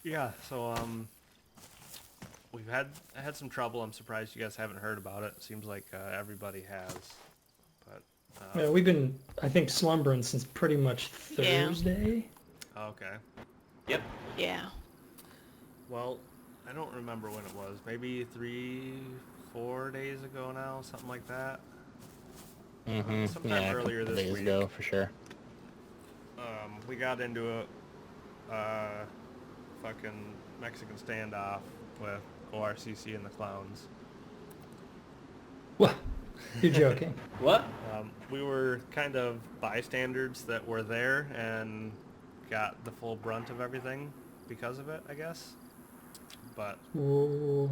Yeah, so we've had some trouble. I'm surprised you guys haven't heard about it. Seems like everybody has, but Yeah, we've been, I think, slumbering since pretty much Yeah. Thursday. okay. Yep. Yeah. Well, I don't remember when it was. Maybe 4 days ago now, something like that. Sometime Yeah, a earlier couple this days week. ago for sure. We got into a fucking Mexican standoff with ORCC and the clowns. What? You're joking. What? We were kind of bystanders that were there and got the full brunt of everything because of it, I guess. But Whoa.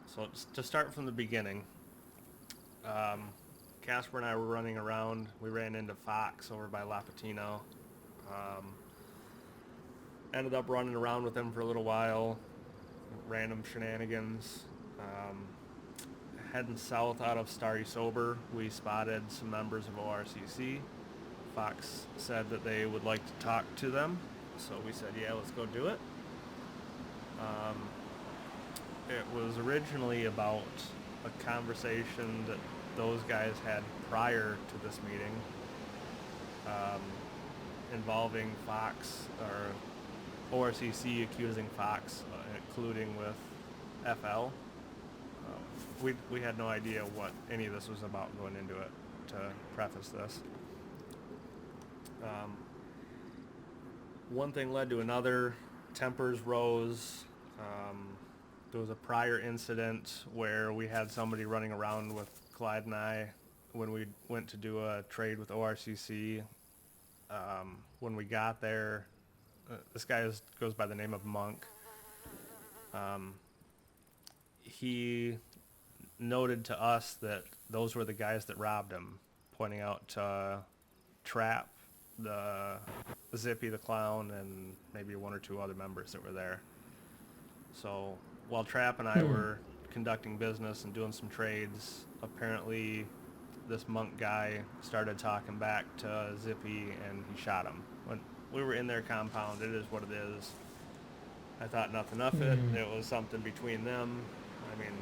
so to start from the beginning, Casper and I were running around. We ran into Fox over by Lapatino. Ended up running around with him for a little while. Random shenanigans. Heading south out of Starry Sober, we spotted some members of ORCC. Fox said that they would like to talk to them, so we said, yeah, let's go do it. It was originally about a conversation that those guys had prior to this meeting, involving Fox, or ORCC accusing Fox, including with FL. We had no idea what any of this was about going into it, to preface this. One thing led to another. Tempers rose. There was a prior incident where we had somebody running around with Clyde and I when we went to do a trade with ORCC. When we got there, this guy goes by the name of Monk. He noted to us that those were the guys that robbed him, pointing out to Trap, the Zippy the Clown, and maybe one or two other members that were there. So while Trap and I were conducting business and doing some trades, apparently this Monk guy started talking back to Zippy and he shot him. When we were in their compound, it is what it is. I thought nothing of it. It was something between them. I mean,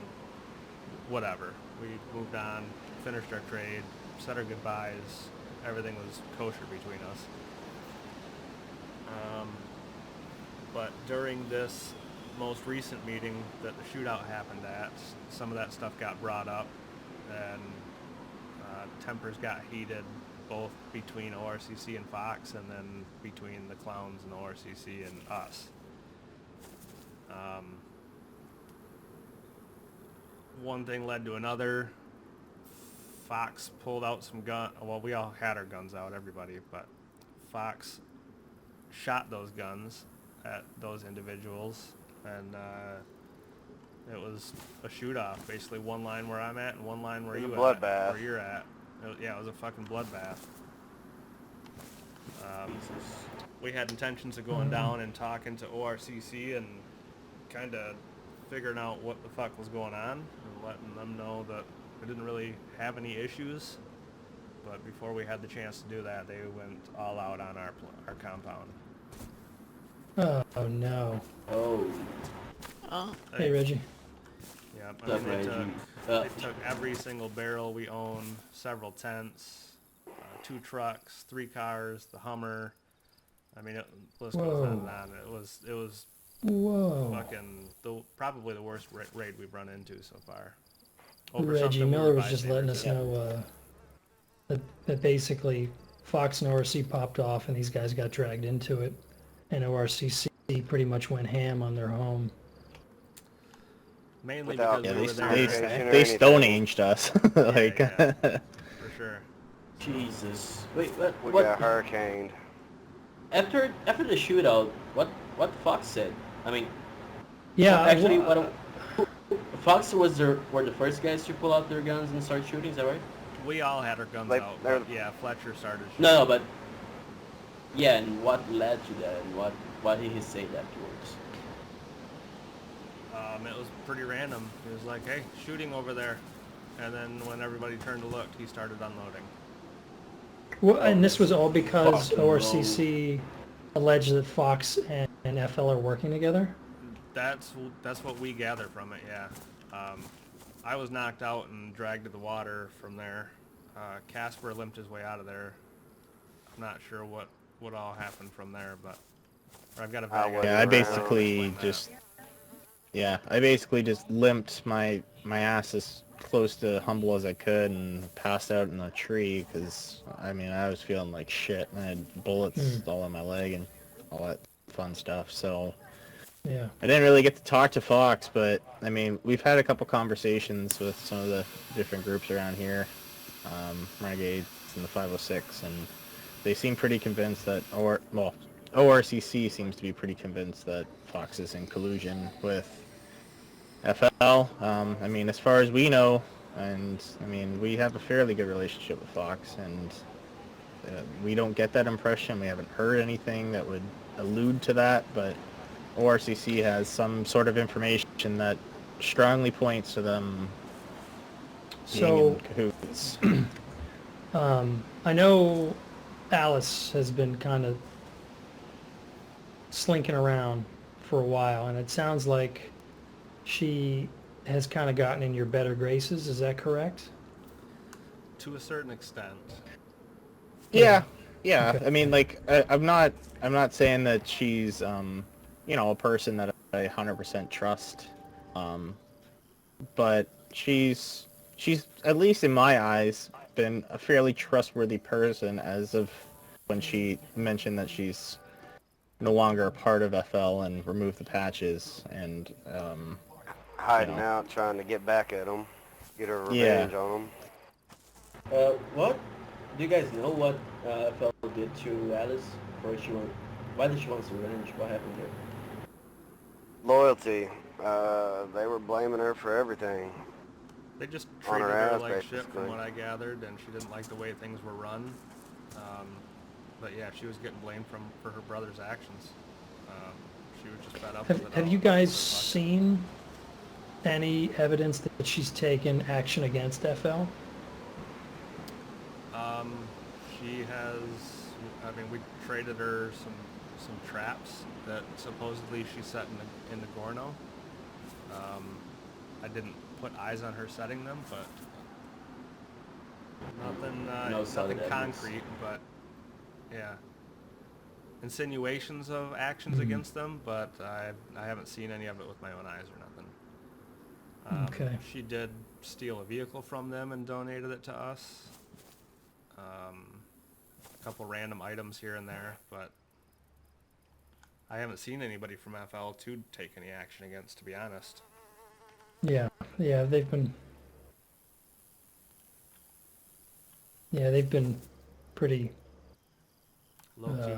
whatever. We moved on, finished our trade, said our goodbyes. Everything was kosher between us. But during this most recent meeting that the shootout happened at, some of that stuff got brought up, and tempers got heated, both between ORCC and Fox, and then between the clowns and ORCC and us. One thing led to another. Fox pulled out some gun. Well, we all had our guns out, everybody, but Fox shot those guns at those individuals, and it was a shoot-off. Basically, one line where I'm at and one line where It was you a at, bloodbath. where you're at. It was a fucking bloodbath. We had intentions of going down and talking to ORCC and kind of figuring out what the fuck was going on and letting them know that we didn't really have any issues. But before we had the chance to do that, they went all out on our compound. Oh no. Oh. Oh. Hey Reggie. Yeah, I What's mean, up, they Reggie? took every single barrel we own, several tents, 2 trucks, 3 cars, the Hummer. I mean, it list goes on and on. It was Whoa. fucking probably the worst raid we've run into so far. Reggie something we Miller were was just letting us bystanders know that basically Fox and ORC popped off and these guys got dragged into it, and ORCC pretty much went ham on their home. in. Mainly Without because Yeah, we they were there. verification or they anything. Stone Aged us. Like, Yeah. For sure. Jesus. Wait, what? We What? got hurricaned. After the shootout, what Fox said? I mean, Yeah, actually, Fox were the first guys to pull out their guns and start shooting. Is that right? We all had our guns Like, out. they're- But yeah, Fletcher started shooting. No, but yeah, and what led to that, and what did he say afterwards? It was pretty random. He was like, hey, shooting over there. And then when everybody turned to look, he started unloading. well, and this was all because Fucking ORCC alleged that Fox and and FL are working together? That's what we gather from it. Yeah. I was knocked out and dragged to the water from there. Casper limped his way out of there. I'm not sure what all happened from there, but I've got a vague idea. Yeah, I I'll basically explain that. just I basically just limped my ass as close to humble as I could and passed out in a tree because I mean I was feeling like shit and I had bullets all in my leg and all that fun stuff. So Yeah. I didn't really get to talk to Fox, but I mean we've had a couple conversations with some of the different groups around here, Renegades and the 506, and they seem pretty convinced that ORCC seems to be pretty convinced that Fox is in collusion with FL. I mean, as far as we know, and I mean, we have a fairly good relationship with Fox, and we don't get that impression. We haven't heard anything that would allude to that, but ORCC has some sort of information that strongly points to them being So, in cahoots. I know Alice has been kind of slinking around for a while, and it sounds like she has kind of gotten in your better graces. Is that correct? To a certain extent. Yeah, yeah. Okay. I mean, like, I'm not saying that she's, a person that I 100% trust, but she's at least in my eyes been a fairly trustworthy person as of when she mentioned that she's no longer a part of FL and removed the patches and Hiding know. out, trying to get back at them, get her Yeah. revenge on them. What? Do you guys know what FL did to Alice? Why did she want some revenge? What happened here? Loyalty. They were blaming her for everything. They just On her treated her ass, like shit from basically. what I gathered, and she didn't like the way things were run. But yeah, she was getting blamed for her brother's actions. She was just fed up with it Have all. you guys So fuck it. seen any evidence that she's taken action against FL? She has. I mean, we traded her some traps that supposedly she set in the Gorno. I didn't put eyes on her setting them, but nothing No solid nothing evidence. concrete. But yeah, insinuations of actions against them, but I haven't seen any of it with my own eyes or nothing. Okay. She did steal a vehicle from them and donated it to us. A couple random items here and there, but I haven't seen anybody from FL to take any action against, to be honest. Yeah, they've been pretty, Low key.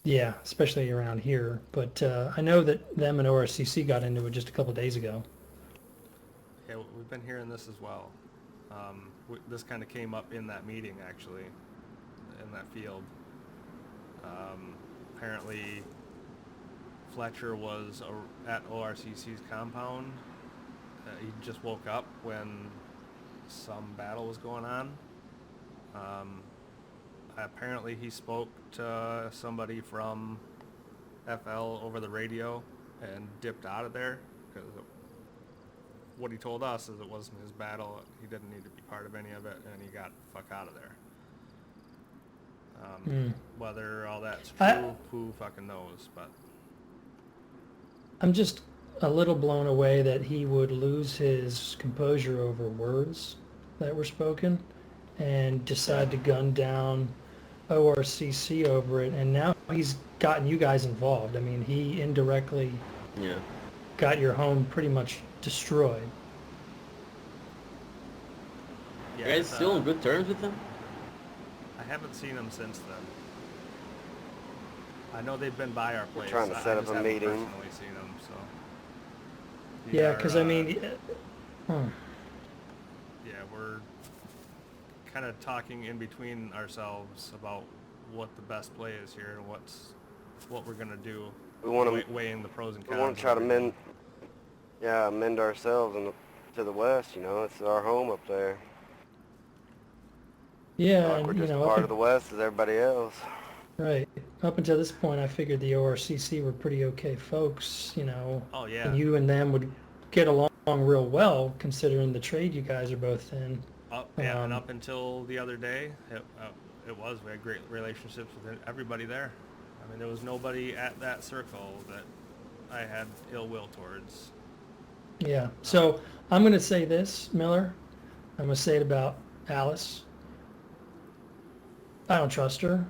yeah, especially around here. But I know that them and ORCC got into it just a couple days ago. Yeah, we've been hearing this as well. This kind of came up in that meeting, actually, in that field. Apparently, Fletcher was at ORCC's compound. He just woke up when some battle was going on. Apparently, he spoke to somebody from FL over the radio and dipped out of there because what he told us is it wasn't his battle. He didn't need to be part of any of it, and he got the fuck out of there. Whether all that's true, who fucking knows? But I'm just a little blown away that he would lose his composure over words that were spoken and decide to gun down ORCC over it, and now he's gotten you guys involved. I mean, he indirectly Yeah. got your home pretty much destroyed. You guys still on good terms with them? I haven't seen him since then. I know they've been by our place. trying to I set just up a haven't meeting. personally seen them, so. We Yeah, are, because I mean, yeah, we're kind of talking in between ourselves about what the best play is here and what we're gonna do. We want to weighing the pros and we cons. want to try to mend ourselves to the west. It's our home up there. yeah, Like and, we're you just know, part of the west as everybody else. right. up until this point, I figured the ORCC were pretty okay folks, Oh yeah. and you and them would get along real well, considering the trade you guys are both in. And Um, up until the other day, it was. We had great relationships with everybody there. I mean, there was nobody at that circle that I had ill will towards. Yeah. So I'm going to say this, Miller. I'm going to say it about Alice. I don't trust her.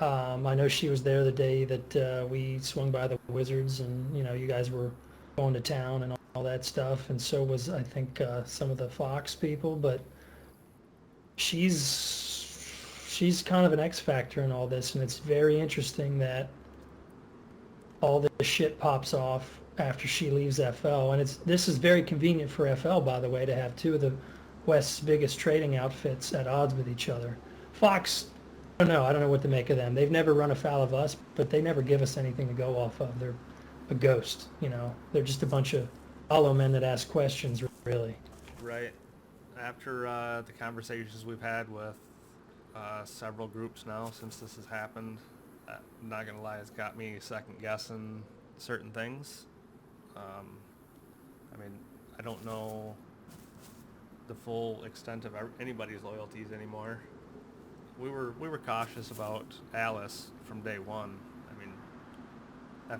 I know she was there the day that we swung by the Wizards, and you guys were going to town and all that stuff, and so was I think some of the Fox people. But she's kind of an X factor in all this, and it's very interesting that all this shit pops off after she leaves FL, and this is very convenient for FL, by the way, to have two of the West's biggest trading outfits at odds with each other. Fox, I don't know what to make of them. They've never run afoul of us, but they never give us anything to go off of. They're a ghost, They're just a bunch of hollow men that ask questions, really. Right. After the conversations we've had with several groups now since this has happened, I'm not gonna lie, it's got me second guessing certain things. I mean, I don't know the full extent of anybody's loyalties anymore. We were cautious about Alice from day one. I mean,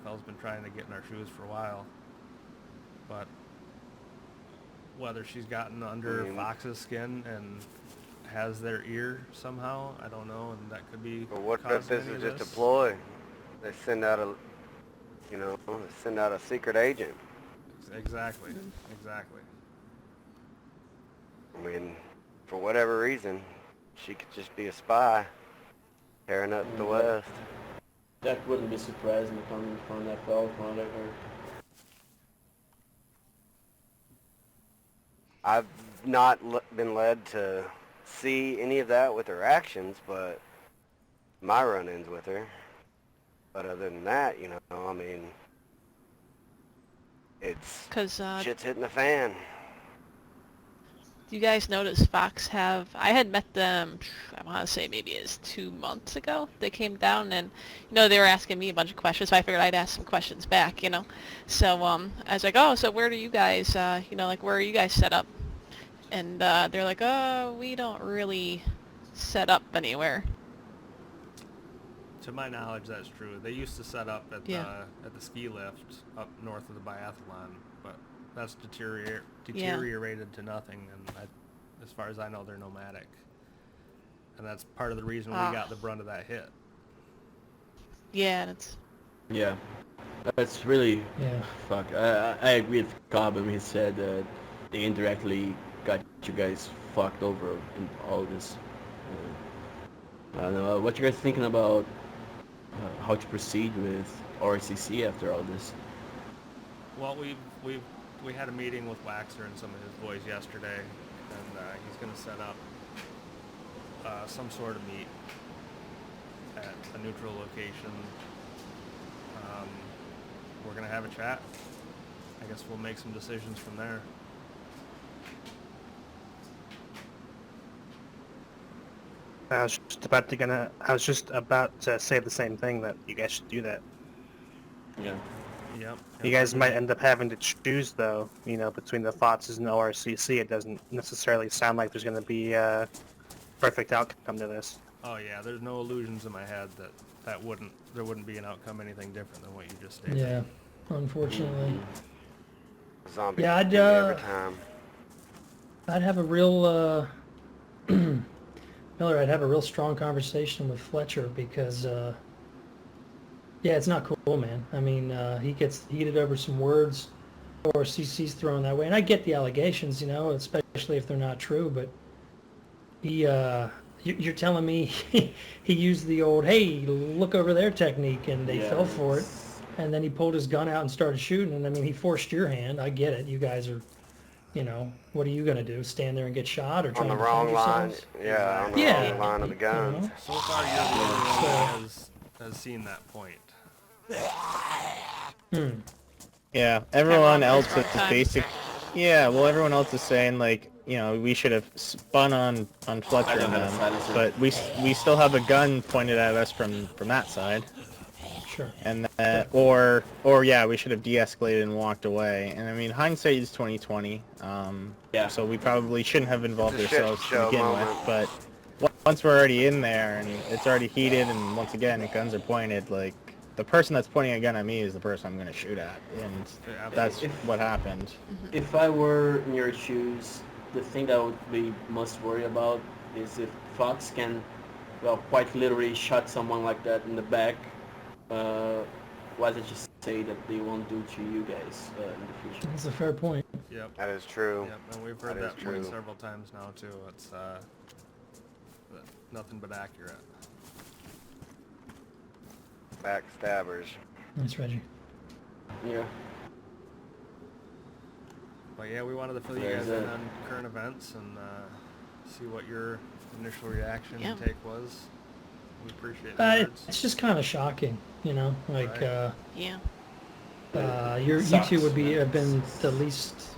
FL's been trying to get in our shoes for a while, but whether she's gotten under Fox's skin and has their ear somehow, I don't know, and that could be. But what if causing this any is of just a ploy? They send out a secret agent. Exactly. I mean, for whatever reason, she could just be a spy, tearing up the West. That wouldn't be surprising coming from FL, from what I heard. I've not been led to see any of that with her actions, but my run-ins with her. But other than that, I mean, it's Because shit's hitting the fan. you guys notice Fox I had met them, I want to say maybe it's 2 months ago. They came down and, they were asking me a bunch of questions, so I figured I'd ask some questions back, So I was like, oh, so where do you guys, where are you guys set up? And they're like, oh, we don't really set up anywhere. To my knowledge, that's true. They used to set up at the ski lift up north of the biathlon, but that's deteriorated to nothing. And as far as I know, they're nomadic, and that's part of the reason we got the brunt of that hit. Yeah, and it's. Yeah, that's really. Yeah. Fuck. I agree with Cobb when he said that they indirectly got you guys fucked over in all this. I don't know what you guys thinking about how to proceed with ORCC after all this. Well, we had a meeting with Waxer and some of his boys yesterday, and he's going to set up some sort of meet at a neutral location. We're going to have a chat. I guess we'll make some decisions from there. I was just about to say the same thing, that you guys should do that. Yeah. Yep. You guys might end up having to choose, though, between the Foxes and the ORCC. It doesn't necessarily sound like there's going to be a perfect outcome to this. Oh yeah, there's no illusions in my head that there wouldn't be an outcome anything different than what you just stated. Yeah, unfortunately. Zombies Yeah, do it every time. I'd have a real Miller, I'd have a real strong conversation with Fletcher because it's not cool, man. I mean, he gets heated over some words or CC's thrown that way, and I get the allegations, especially if they're not true, but you're telling me he used the old, hey, look over there technique, and they fell for it, and then he pulled his gun out and started shooting, and I mean, he forced your hand. I get it. You guys are, what are you going to do? Stand there and get shot or try On the to wrong defend line. yourselves? Yeah, on the wrong line of the guns. So far, you're the only one that has seen that point. Yeah, everyone else is time. basic. Yeah, well, everyone else is saying we should have spun on Fletcher and them, but we still have a gun pointed at us from that side. Sure. And or yeah, we should have de-escalated and walked away. And I mean, hindsight is 2020. Yeah. So we probably shouldn't have involved It's a shit ourselves to show begin moment. with. But once we're already in there and it's already heated, and once again guns are pointed, like the person that's pointing a gun at me is the person I'm going to shoot at, and Yeah, that's If- what happened. If I were in your shoes, the thing that I would be most worried about is if Fox can, well, quite literally shot someone like that in the back. Why does it just say that they won't do to you guys in the future? That's a fair point. Yep. That is true. Yep. And we've heard That is that point true. several times now too. It's nothing but accurate. Backstabbers. Thanks, Reggie. Yeah. But yeah, we wanted to fill you There's guys in a- on current events and see what your initial reaction Yeah. and take was. We appreciate the words. It's just kind of shocking, you know, like Right. Yeah. you Sucks, two would man. have been the least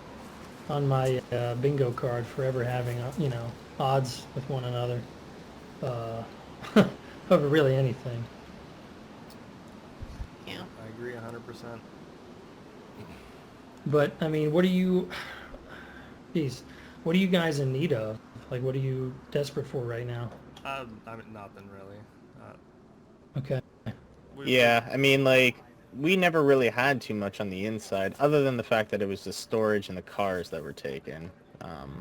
on my bingo card for ever having you know, odds with one another over really anything. Yeah. I agree 100%. But I mean, what do you, geez, what are you guys in need of? Like, what are you desperate for right now? I mean, nothing really. Okay. Yeah, I mean, like, we never really had too much on the inside, other than the fact that it was the storage and the cars that were taken.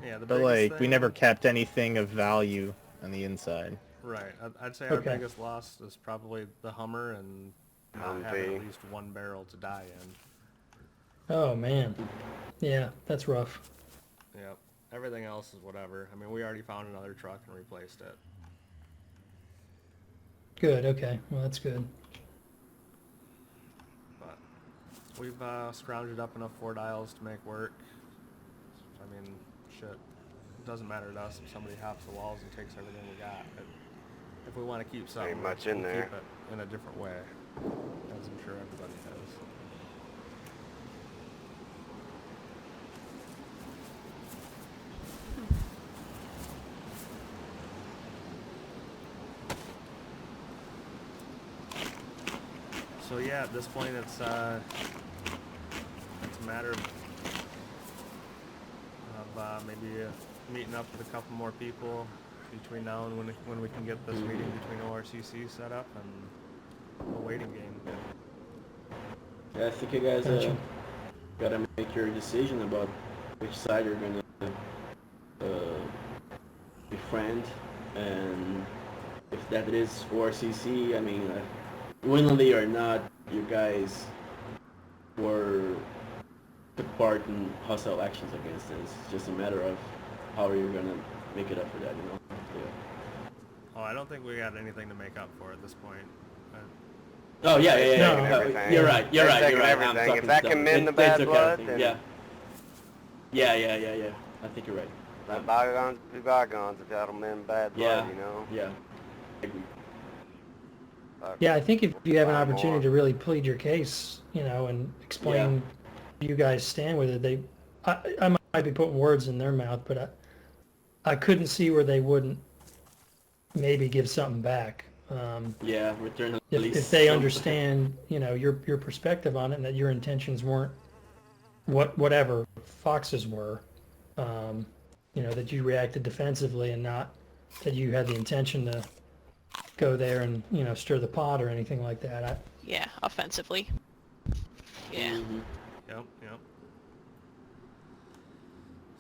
Yeah, the but, biggest like, we thing- never kept anything of value on the inside. Right. I'd say our Okay. biggest loss is probably the Hummer and not Humvee. having at least one barrel to die in. Oh man. Yeah, that's rough. Yep. Everything else is whatever. I mean, we already found another truck and replaced it. Good. Okay. Well, that's good. But we've scrounged up enough 4 dials to make work. I mean, shit. It doesn't matter to us if somebody hops the walls and takes everything we got. If we want to keep something, Pretty much in we'll there. keep it in a different way, as I'm sure everybody has. So yeah, at this point it's a matter of maybe meeting up with a couple more people between now and when we can get this meeting between ORCC set up and a waiting game. Yeah, I think you guys Gotcha. gotta make your decision about which side you're gonna befriend, and if that is ORCC, I mean, willingly or not, you guys took part in hostile actions against us. It's just a matter of how are you gonna make it up for that, you know? Yeah. Oh, I don't think we got anything to make up for at this point. Oh yeah. taking everything. You're right. They're taking I'm everything. talking If that stuff. can mend the It's bad okay, blood, I think. then- Yeah. I think you're right. Let bygones be bygones if that'll mend bad blood, you know? Yeah. I agree. Fuck. Yeah, I think if you have an Buy opportunity more. to really plead your case, you know, and explain where you guys stand with it, I might be putting words in their mouth, but I couldn't see where they wouldn't maybe give something back. Yeah, return at If least they some- understand, you know, your perspective on it, and that your intentions weren't whatever Fox's were, you know, that you reacted defensively and not that you had the intention to go there and, you know, stir the pot or anything like that. Yeah, offensively. Yeah. Mhm. Yep.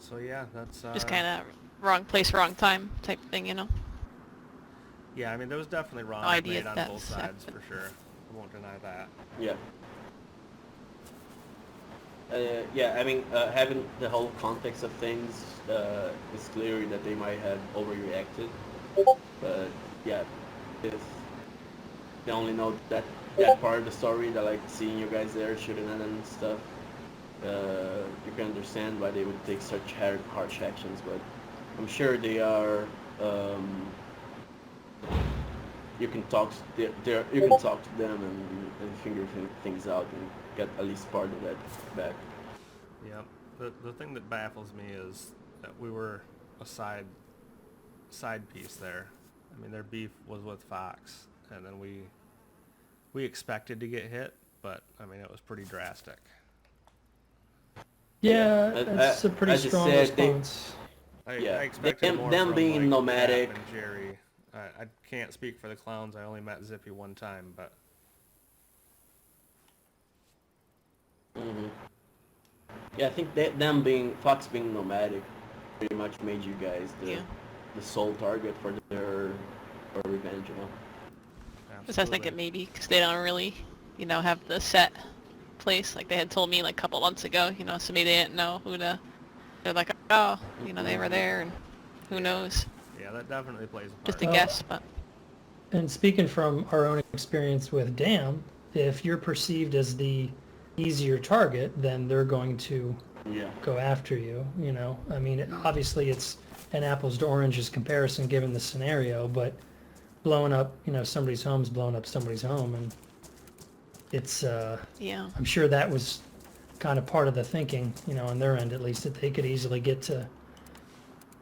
So yeah, that's Just kind of wrong place, wrong time type thing, you know? yeah. I mean, there was definitely wrong No idea made on if both that's sides happened. for sure. I won't deny that. Yeah. Yeah, I mean, having the whole context of things, it's clear that they might have overreacted. But yeah, if they only know that part of the story, that like seeing you guys there shooting at them and stuff, you can understand why they would take such harsh actions. But I'm sure they are. You can talk. You can talk to them and figure things out and get at least part of that back. Yep. The thing that baffles me is that we were a side piece there. I mean, their beef was with Fox, and then we we expected to get hit, but I mean, it was pretty drastic. Yeah, I- that's a pretty as I strong said, they- response. I Yeah, expected them- more them from being like nomadic. Cap and Jerry. I can't speak for the clowns. I only met Zippy one time, but hmm Yeah, I think that them being Fox being nomadic pretty much made you guys Yeah. the sole target for their revenge. You know. Because I was thinking maybe because they don't really, have the set place like they had told me like a couple months ago, so maybe they didn't know who to. They're like, oh, they were there, and who knows? Yeah, that definitely plays a part. Just a Well, guess, but And speaking from our own experience with Dam, if you're perceived as the easier target, then they're going to Yeah. go after you, I mean, obviously it's an apples to oranges comparison given the scenario, but blowing up, somebody's home is blowing up somebody's home, and it's, yeah, I'm sure that was kind of part of the thinking, on their end at least, that they could easily get to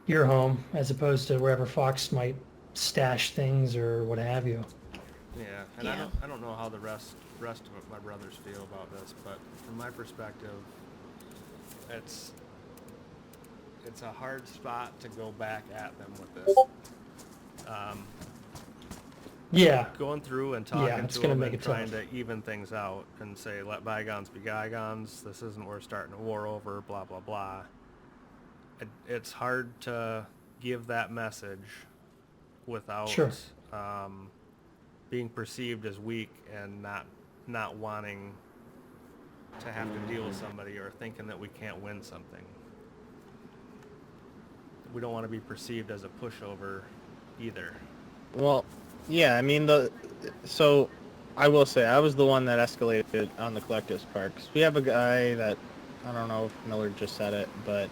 your home as opposed to wherever Fox might stash things or what have you. Yeah, and Yeah. I don't know how the rest of my brothers feel about this, but from my perspective, it's a hard spot to go back at them with this. Yeah, Going through and Yeah, talking it's to gonna them make and it trying tough. to even things out and say, let bygones be bygones. This isn't worth starting a war over. Blah blah blah. It's hard to give that message without Sure. being perceived as weak and not wanting to have to deal with somebody or thinking that we can't win something. We don't want to be perceived as a pushover either. Well, yeah, I mean, so I will say I was the one that escalated on the collective's part. 'Cause we have a guy that, I don't know if Miller just said it, but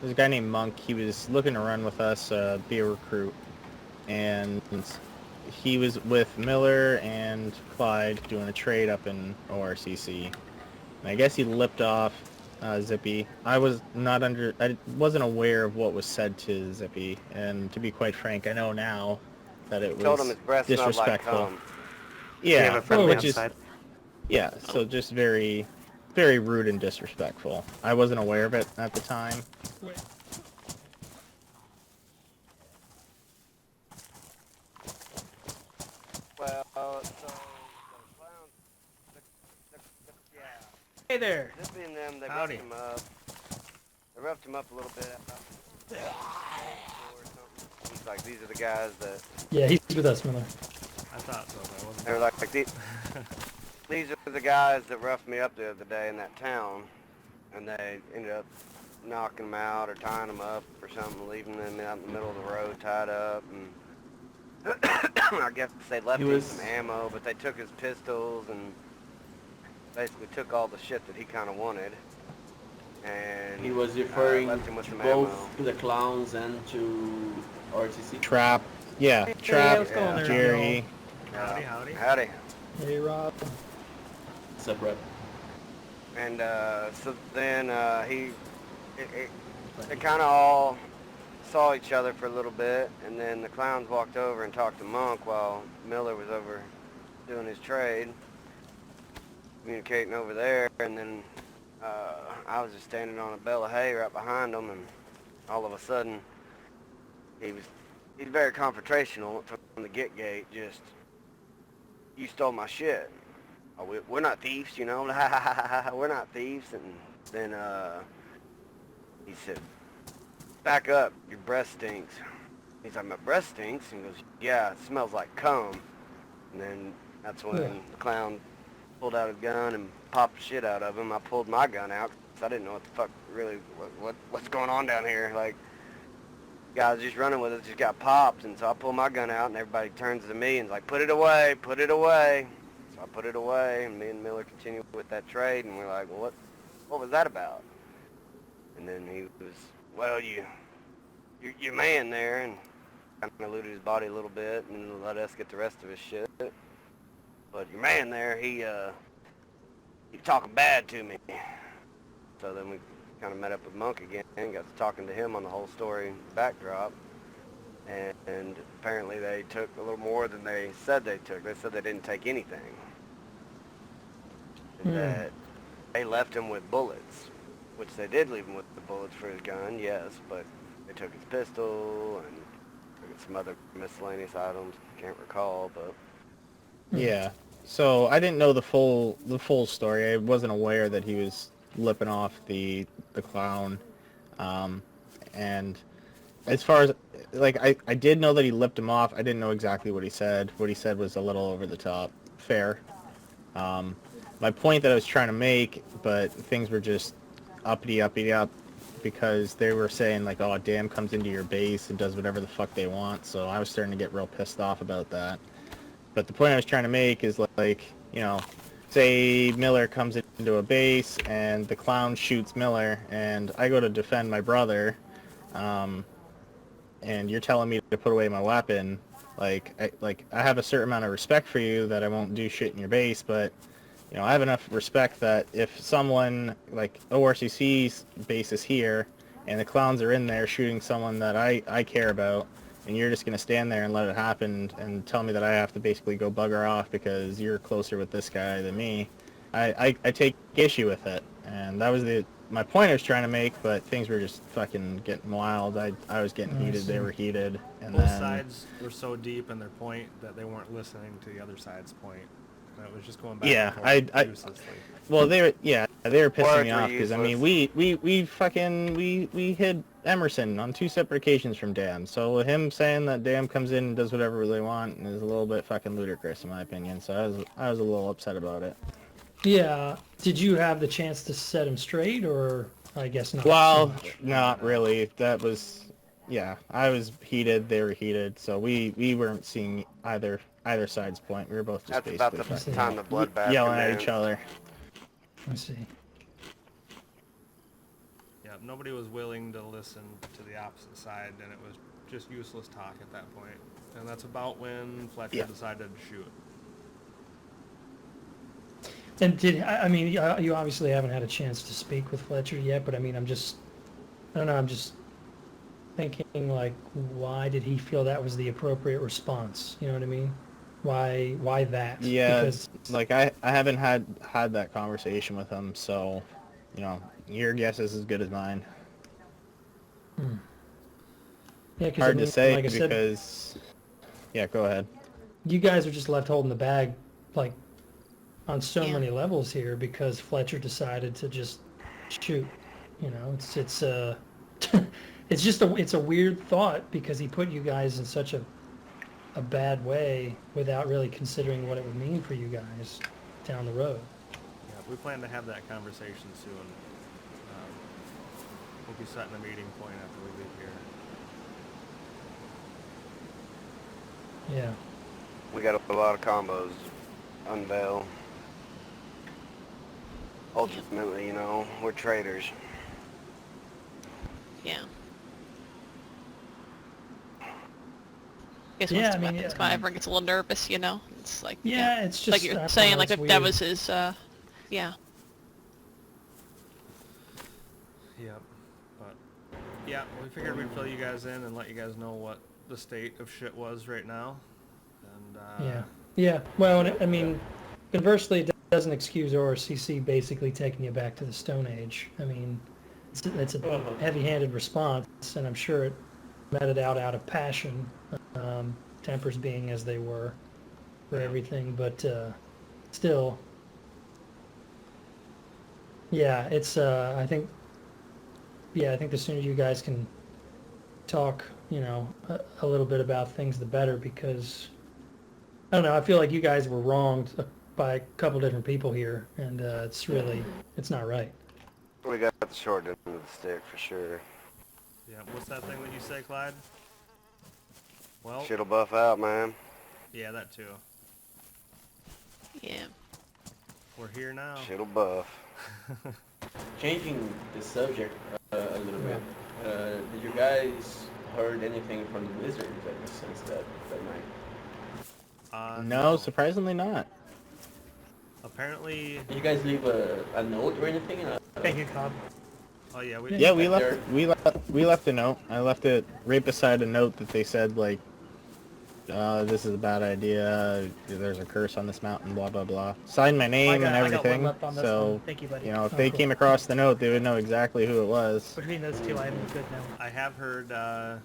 there's a guy named Monk. He was looking to run with us, be a recruit. And he was with Miller and Clyde doing a trade up in ORCC. And I guess he lipped off Zippy. I wasn't aware of what was said to Zippy, and to be quite frank, I know now that it Told him was his breath smelled like disrespectful. cum. We have Yeah, a friendly which is outside. yeah, so just very, very rude and disrespectful. I wasn't aware of it at the time. Well, so the clowns, yeah, Hey there. Zippy and them, they Howdy. roughed him up. They roughed him up a little bit. Or something. He's like, these are the guys that Yeah, he's with us, Miller. I thought so, but I wasn't. they were like these are the guys that roughed me up the other day in that town, and they ended up knocking them out or tying them up or something, leaving them out in the middle of the road tied up, and I guess they left him some ammo, but they took his pistols and basically took all the shit that he kind of wanted. And He was referring left him with to some both ammo. to the clowns and to RCC. Trap, yeah, Hey, Trap, how's it going there, Jerry. Howdy, howdy. Howdy. Hey, Rob. Separate. And so then they kind of all saw each other for a little bit, and then the clowns walked over and talked to Monk while Miller was over doing his trade, communicating over there, and then I was just standing on a bale of hay right behind them, and all of a sudden he's very confrontational from the get-gate, just, you stole my shit. Oh, we're not thieves, we're not thieves. And then he said, back up, your breath stinks. He's like, my breath stinks? And he goes, yeah, it smells like cum. And then that's when Yeah. the clown pulled out a gun and popped the shit out of him. I pulled my gun out because I didn't know what the fuck really, what's going on down here. Like, guys just running with us just got popped. And so I pulled my gun out and everybody turns to me and is like, put it away, put it away. So I put it away, and me and Miller continued with that trade, and we're like, well, what was that about? And then he was, well, your man there, and kind of looted his body a little bit, and let us get the rest of his shit. But your man there, he talking bad to me. So then we kind of met up with Monk again, and got to talking to him on the whole story backdrop. And apparently they took a little more than they said they took. They said they didn't take anything. that they left him with bullets, which they did leave him with the bullets for his gun, yes, but they took his pistol and took some other miscellaneous items. Can't recall, but Yeah. So I didn't know the full story. I wasn't aware that he was lipping off the clown. And as far as like I did know that he lipped him off. I didn't know exactly what he said. What he said was a little over the top. Fair. My point that I was trying to make, but things were just uppity up because they were saying like, oh, damn comes into your base and does whatever the fuck they want. So I was starting to get real pissed off about that. But the point I was trying to make is like, you know, say Miller comes into a base and the clown shoots Miller and I go to defend my brother, and you're telling me to put away my weapon. I have a certain amount of respect for you that I won't do shit in your base, but you know, I have enough respect that if someone like ORCC's base is here and the clowns are in there shooting someone that I care about, and you're just going to stand there and let it happen and tell me that I have to basically go bugger off because you're closer with this guy than me, I take issue with it. And that was my point I was trying to make, but things were just fucking getting wild. I was getting heated, they were heated. And Both then, sides were so deep in their point that they weren't listening to the other side's point. And it was just going back and forth uselessly. Well, they were pissing Words me were off because I useless. mean we hid Emerson on 2 separate occasions from Dan. So him saying that Dan comes in and does whatever they want is a little bit fucking ludicrous in my opinion. So I was a little upset about it. Yeah. Did you have the chance to set him straight, or I guess not? so Well, much? not really. That was, yeah. I was heated. They were heated. So we weren't seeing either side's point. We were both just that's about basically the fucking time the bloodbath yelling at commenced. each other. I see. Yeah, nobody was willing to listen to the opposite side, and it was just useless talk at that point. And that's about when Fletcher decided to shoot. And I mean, you obviously haven't had a chance to speak with Fletcher yet, but I mean, I don't know, I'm just thinking like, why did he feel that was the appropriate response? You know what I mean? Why that? Yeah, Because, like I haven't had that conversation with him, so you know, your guess is as good as mine. yeah, 'cause Hard I mean, to say like I said, because yeah, go ahead. you guys are just left holding the bag, like, on so Yeah. many levels here because Fletcher decided to just shoot. You know, it's it's just it's a weird thought because he put you guys in such a bad way without really considering what it would mean for you guys down the road. Yeah, we plan to have that conversation soon. We'll be setting a meeting point after we leave here. Yeah. We got a lot of combos to unveil. Ultimately, you know, we're traders. Yeah. Guess Yeah, once I the mean, weapons yeah. come, everyone gets a little nervous, you know? It's like, Yeah, it's just like you're I don't saying, know, like it's if that weird. was his, yeah. Yep. But yeah, we figured we'd fill you guys in and let you guys know what the state of shit was right now. And Yeah. Well, and I mean, conversely, it doesn't excuse ORCC basically taking you back to the Stone Age. I mean, it's a heavy-handed response, and I'm sure it meted out of passion, tempers being as they were for everything, but still, yeah, it's I think the sooner you guys can talk, you know, a little bit about things, the better, because I don't know, I feel like you guys were wronged by a couple different people here, and it's not right. We got the short end of the stick for sure. yeah, what's that thing that you say, Clyde? Well, Shit'll buff out, man. yeah, that too. Yeah. We're here now. Shit'll buff. Changing the subject a little bit. Did you guys heard anything from the Wizards ever since that night? No, surprisingly not. Apparently, Did you guys leave a note or anything? Thank you, Cobb. oh yeah, we Yeah, we There- left a note. I left it right beside a note that they said like this is a bad idea. There's a curse on this mountain, blah, blah, blah. Signed my name and I got one everything. left on this So, one. Thank you, buddy. you know, if Oh, they cool. came across the note, they would know exactly who it was. Between those two, I'm good now. I have heard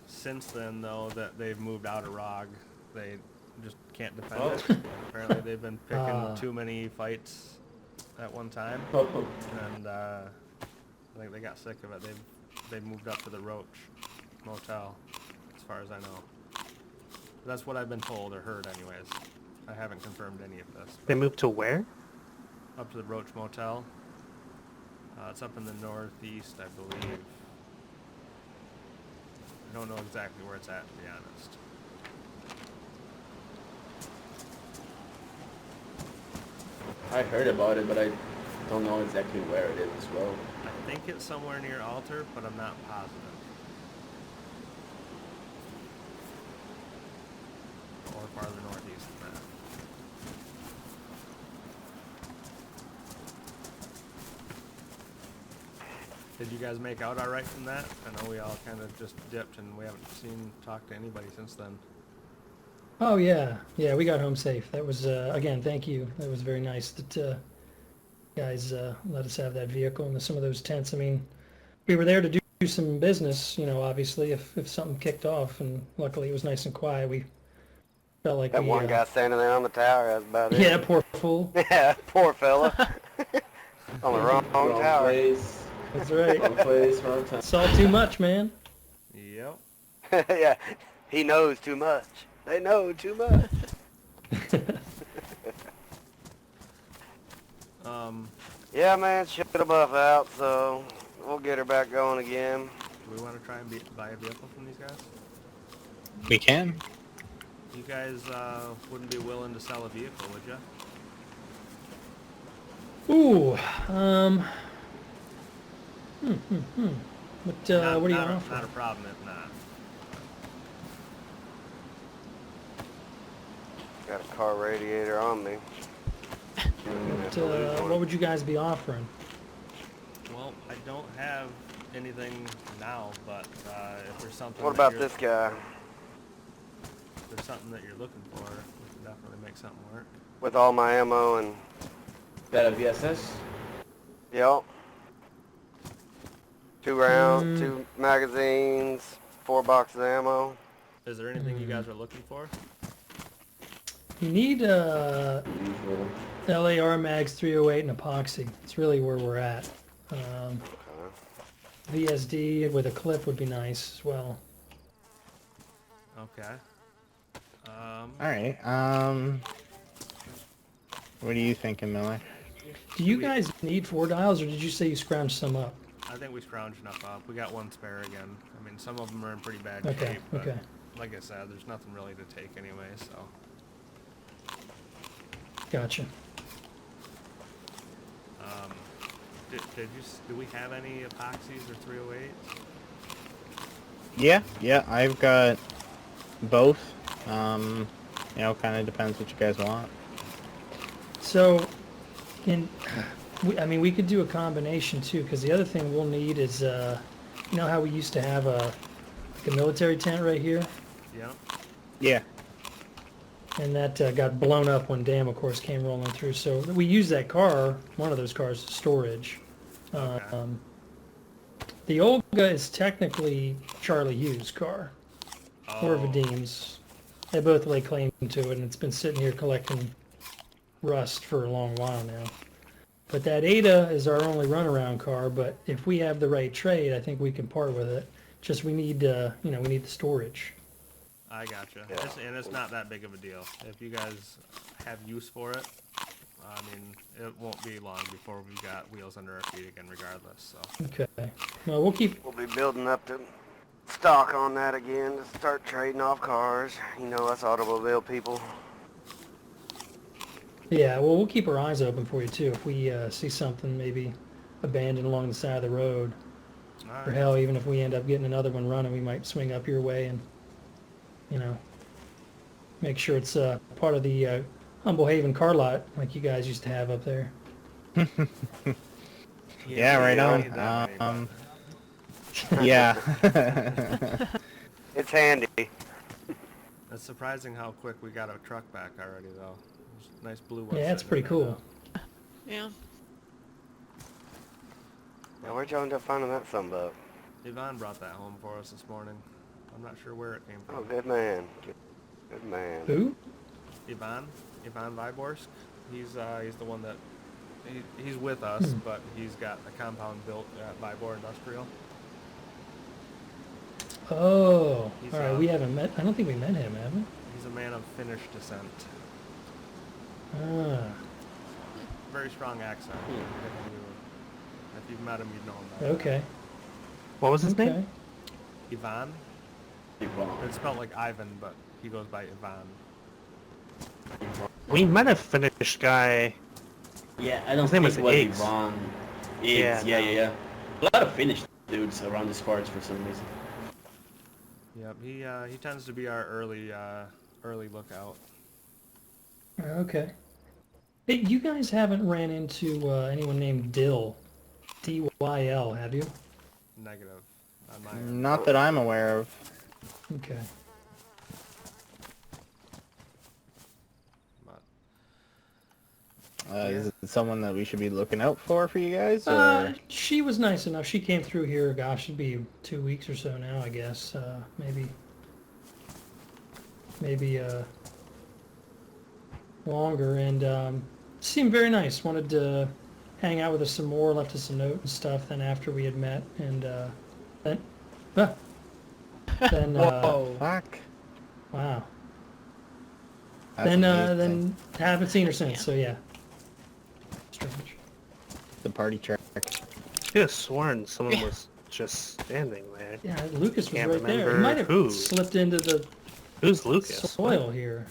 since then, though, that they've moved out of ROG. They just can't defend Oh. it. Apparently they've been picking Ah. too many fights at one time. Oh, And I think they got sick of it. They've moved up to the Roach Motel, as far as I know. That's what I've been told or heard, anyways. I haven't confirmed any of this. They moved to where? Up to the Roach Motel. It's up in the northeast, I believe. I don't know exactly where it's at, to be honest. I heard about it, but I don't know exactly where it is as well. I think it's somewhere near Alter, but I'm not positive. Or farther northeast than that. Did you guys make out alright from that? I know we all kind of just dipped and we haven't talked to anybody since then. Oh yeah, yeah, we got home safe. That was again, thank you. That was very nice that guys let us have that vehicle and some of those tents. I mean, we were there to do some business, you know, obviously if something kicked off, and luckily it was nice and quiet. We felt like That we, one guy standing there on the tower, that's about it. yeah, poor fool. Yeah, poor fella. On the wrong tower. Place, That's right. wrong place, wrong time. Saw too much, man. Yep. Yeah, he knows too much. They know too much. Yeah, man, shut the buff out, so we'll get her back going again. Do we want to try and buy a vehicle from these guys? We can. You guys wouldn't be willing to sell a vehicle, would you? Ooh, What Not- what do you not a- offer? Not a problem if not. Got a car radiator on me. What would you guys be offering? Well, I don't have anything now, but if there's something. What that about you're- this guy? If there's something that you're looking for, we can definitely make something work. With all my ammo and... That a VSS? Yep. 2 rounds, 2 magazines, 4 boxes of ammo. Is there anything you guys are looking for? You need Usual. LAR mags 308 and epoxy. It's really where we're at. VSD with a clip would be nice as well. Okay. Alright, what are you thinking, Miller? Do you guys need 4 dials, or did you say you scrounged some up? I think we scrounged enough up. We got one spare again. I mean, some of them are in pretty bad Okay, shape, but okay. like I said, there's nothing really to take anyway, so. Gotcha. Do we have any epoxies or 308s? Yeah, I've got both. You know, kind of depends what you guys want. So, I mean, we could do a combination too, because the other thing we'll need is, you know how we used to have like a military tent right here? Yeah. Yeah. And that got blown up when Dam, of course, came rolling through. So we use that car, one of those cars, as storage. Okay. The Olga is technically Charlie Hughes' car, or Oh, Vadim's. They both lay claim to it, and it's been sitting here collecting rust for a long while now. But that Ada is our only runaround car, but if we have the right trade, I think we can part with it. Just we need, we need the storage. I gotcha. Yeah. And it's not that big of a deal. If you guys have use for it, I mean, it won't be long before we've got wheels under our feet again regardless, so. Okay. Well, we'll keep... We'll be building up the stock on that again to start trading off cars. You know, us automobile people. Yeah, well, we'll keep our eyes open for you, too. If we see something maybe abandoned along the side of the road, or Alright. hell, even if we end up getting another one running, we might swing up your way and, make sure it's part of the Humble Haven car lot like you guys used to have up there. Yeah, right we on. need that many, but- Yeah. It's handy. It's surprising how quick we got our truck back already, though. There's a nice blue one. Yeah, it's sitting in pretty there cool. now. Yeah. Now, where'd y'all end up finding that sumbug? Yvonne brought that home for us this morning. I'm not sure where it came Oh, from. good man. Good man. Who? Yvonne Viborsk. He's the one that he's with us, but he's got a compound built at Vibor Industrial. Oh, He's, all right. We haven't met. I don't think we met him, have we? He's a man of Finnish descent. Ah, Very strong accent. If you've met him, you'd know him. By okay. What was his Okay. name? now. Ivan. It's spelled like Ivan, but he goes by Ivan. We met a Finnish guy. Yeah, I don't His name think was it was Iggs. Ivan. Yeah, Iggs, yeah, no. yeah. A lot of Finnish dudes around these parts for some reason. Yep, he tends to be our early lookout. Okay. Hey, you guys haven't ran into anyone named Dill, D-Y-L, have you? Negative on my end. Not that I'm aware of. Okay. But Is it someone that we should be looking out for you guys? Or? She was nice enough. She came through here, gosh, it'd be 2 weeks or so now, I guess. Maybe longer, and seemed very nice. Wanted to hang out with us some more, left us a note and stuff. Then after we had met, and then Whoa. Fuck. wow. That's Then amazing. haven't seen her since. So yeah, strange. The party track. I could have sworn someone was just standing there. Yeah, Lucas was Can't right there. He remember might have who. slipped into the Who's Lucas? soil here.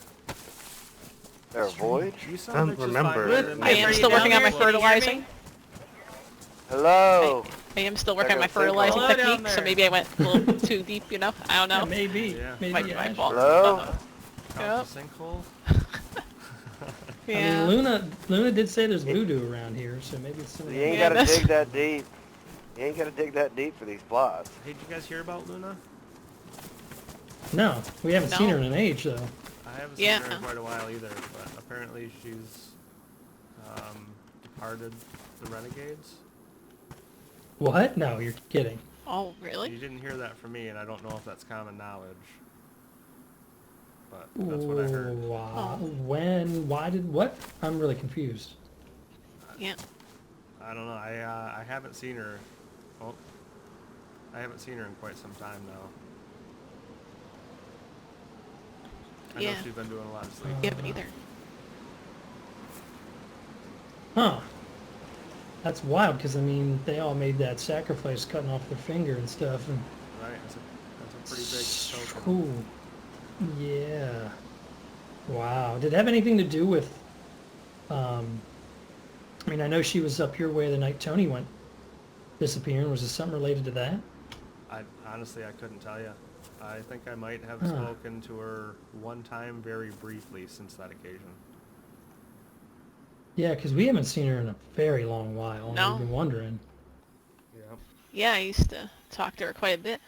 There a voyage? you I sound don't like just remember. fine with I am still working on my fertilizing. Hello. I am still working on my Check out the fertilizing signal. technique, so maybe I went a little too deep, you know? I don't Yeah, know. maybe. Yeah. Maybe. Might be my yeah. fault. Hello. Count the sinkhole. Yeah. I mean, Luna did say there's voodoo around here, so maybe it's some. You ain't Yeah, gotta that's- dig that deep. You ain't gotta dig that deep for these plots. Hey, did you guys hear about Luna? No, we haven't seen No. her in an age though. I haven't seen Yeah. her in quite a while either, but apparently she's departed the Renegades. What? No, you're kidding. Oh, You really? didn't hear that from me, and I don't know if that's common knowledge. But that's what I heard. Wow. Oh. When? Why did? What? I'm really confused. Yeah. I don't know. I haven't seen her. Well, I haven't seen her in quite some time now. I know Yeah. she's been doing a lot of sleep. You haven't either. Huh. That's wild, because I mean, they all made that sacrifice, cutting off their finger and stuff, and Right? That's a pretty big token. cool. Yeah. Wow. Did it have anything to do with? I mean, I know she was up your way the night Tony went disappearing. Was it something related to that? Honestly, I couldn't tell you. I think I might have Huh. spoken to her one time very briefly since that occasion. Yeah, because we haven't seen her in a very long while. and No. We've been wondering. Yep. Yeah, I used to talk to her quite a bit.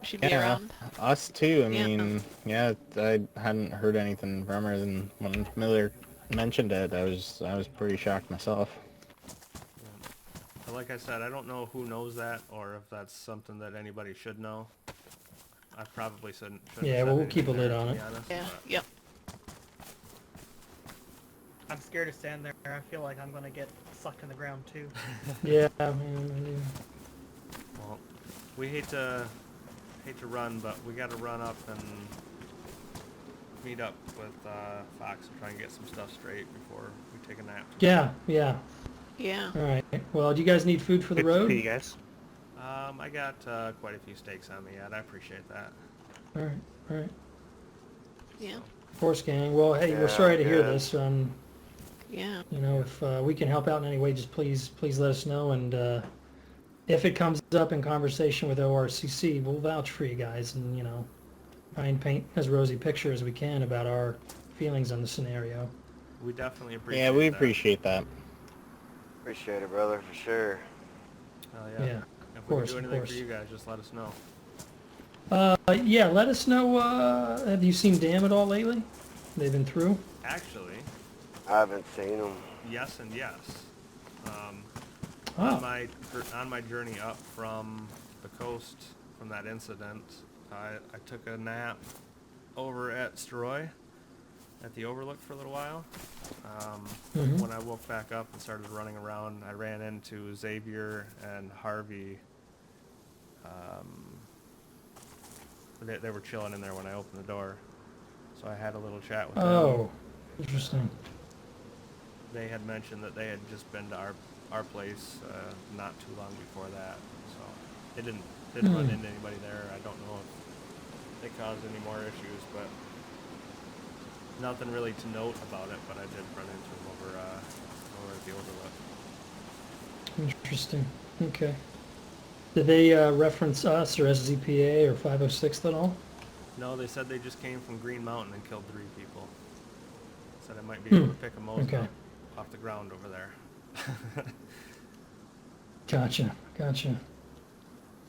She'd be Yeah, around. us too. I Yeah. mean, yeah, I hadn't heard anything from her, and when Miller mentioned it, I was pretty shocked myself. But like I said, I don't know who knows that or if that's something that anybody should know. I probably shouldn't have Yeah, said well, we'll anything keep a lid there, on to be it. honest, Yeah. but- Yep. I'm scared to stand there. I feel like I'm gonna get sucked in the ground too. Yeah. I mean, Well, we hate to run, but we got to run up and meet up with Fox and try and get some stuff straight before we take a nap. yeah. Yeah. Yeah. All right. Well, do you guys need food for the Good to road? see you guys. I got quite a few steaks on me yet. I appreciate that. All right. All right. Yeah. Force gang. Well, hey, we're Yeah, sorry to hear yeah. this. Yeah. You know, if we can help out in any way, just please let us know. And if it comes up in conversation with ORCC, we'll vouch for you guys and, you know, try and paint as rosy picture as we can about our feelings on the scenario. We definitely appreciate Yeah, we that. appreciate that. Appreciate it, brother, for sure. Hell Yeah. yeah. If we course, can of do anything course. for you guys, just let us know. Yeah, let us know, have you seen Dan at all lately? They've been through? Actually, I haven't seen them. yes and yes. Oh, On my journey up from the coast from that incident, I took a nap over at Stroy at the Overlook for a little while. mhm. When I woke back up and started running around, I ran into Xavier and Harvey. They were chilling in there when I opened the door, so I had a little chat with them. Oh, interesting. They had mentioned that they had just been to our place not too long before that, so they didn't run into anybody there. I don't know if they caused any more issues, but nothing really to note about it. But I did run into them over at the Overlook. Interesting. Okay. Did they reference us or SZPA or 506 at all? No, they said they just came from Green Mountain and killed 3 people. Said I might be able to pick a Mosin Okay. up off the ground over there. Gotcha.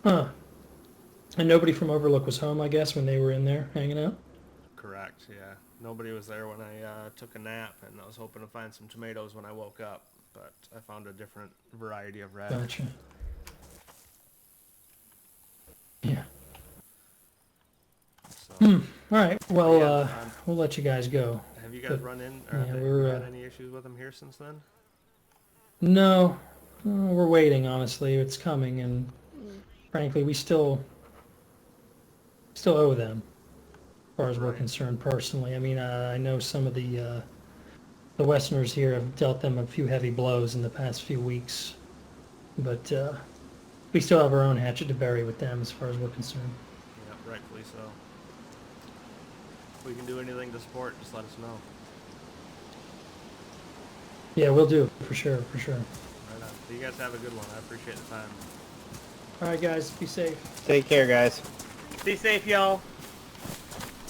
Huh. And nobody from Overlook was home, I guess, when they were in there hanging out? Correct, yeah. Nobody was there when I took a nap, and I was hoping to find some tomatoes when I woke up, but I found a different variety of red. Gotcha. Yeah. So, All right. Well, Yeah, we'll let you guys go. have you guys But, run in, or yeah, have we're, you had any issues with them here since then? No, we're waiting, honestly. It's coming, and frankly, we still owe them, as far as we're Right. concerned personally. I mean, I know some of the Westerners here have dealt them a few heavy blows in the past few weeks, but we still have our own hatchet to bury with them as far as we're concerned. Yeah, rightfully so. If we can do anything to support, just let us know. Yeah, we'll do, for sure. Right on. So you guys have a good one. I appreciate the time. All right, guys, be safe. Take care, guys. Be safe, y'all.